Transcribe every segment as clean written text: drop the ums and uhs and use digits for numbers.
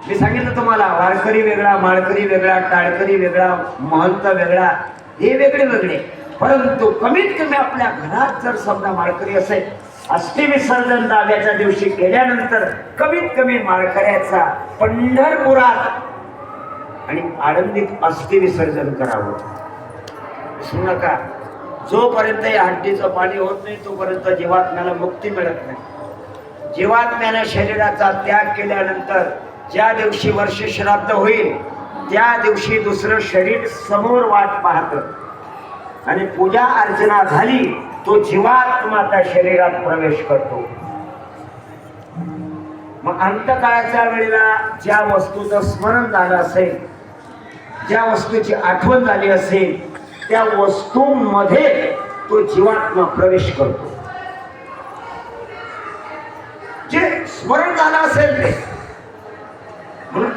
मी सांगितलं तुम्हाला, वारकरी वेगळा, माळकरी वेगळा, टाळकरी वेगळा, महंत वेगळा, हे वेगळे वेगळे. परंतु कमीत कमी आपल्या घरात जर समजा माळकरी असेल, अस्थि विसर्जन दाव्याच्या दिवशी केल्यानंतर कमीत कमी माळकऱ्याचा पंढरपुरात आणि आळंदीत अस्थि विसर्जन करावं. विसरू नका, जोपर्यंत या हड्डीचं पाणी होत नाही तोपर्यंत जीवात्म्याला मुक्ती मिळत नाही. जीवात्म्याने शरीराचा त्याग केल्यानंतर ज्या दिवशी वर्ष श्राद्ध होईल त्या दिवशी दुसरं शरीर समोर वाट पाहत आणि पूजा अर्चना झाली, तो जीवात्मा त्या शरीरात प्रवेश करतो. मग अंतकाळाच्या वेळेला ज्या वस्तूचं स्मरण झालं असेल, ज्या वस्तूची आठवण झाली असेल, त्या वस्तूंमध्ये तो जीवात्मा प्रवेश करतो. जे स्मरण झालं असेल ते म्हणून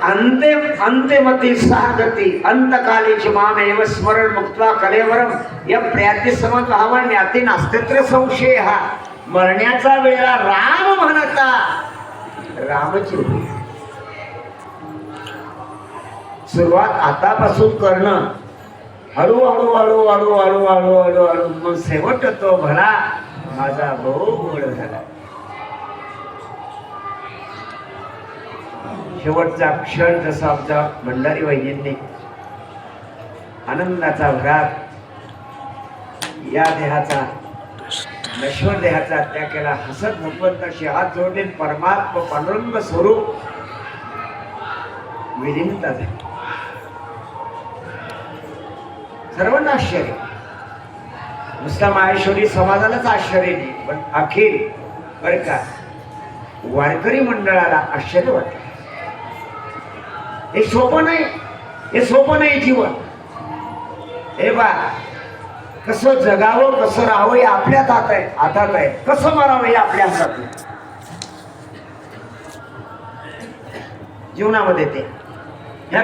अंत्यमती सागती अंतकालीची मामेव स्मरण मुक्त्वा कलेवरम या प्रयाती समभावन ज्ञाती नास्तित्र संशय. हा मरण्याचा वेळा राम म्हणता रामची होईल. सुरुवात आतापासून करणं, हळूहळू हळूहळू हळूहळू हळूहळू हळू मग शेवट तो भला माझा भाऊ गोड झाला. शेवटचा क्षण जसा आमच्या भंडारी वहिनींनी आनंदाचा भरात या देहाचा, नश्वर देहाचा त्याग केला, हसत भगवंताशी हात जोडले परमात्मा पांडुरंग स्वरूप विलीनता झाली. सर्वांना आश्चर्य, नुसता माहेश्वरी समाजालाच आश्चर्य नाही, पण अखेर बरं का वारकरी मंडळाला आश्चर्य वाटलं. हे सोपं नाही, हे सोपं नाही जीवन. हे बा, कसं जगावं कसं राहावं हे आपल्या हातात आहे, कसं मरावं हे आपल्या हातात नाही. जीवनामध्ये ते ह्या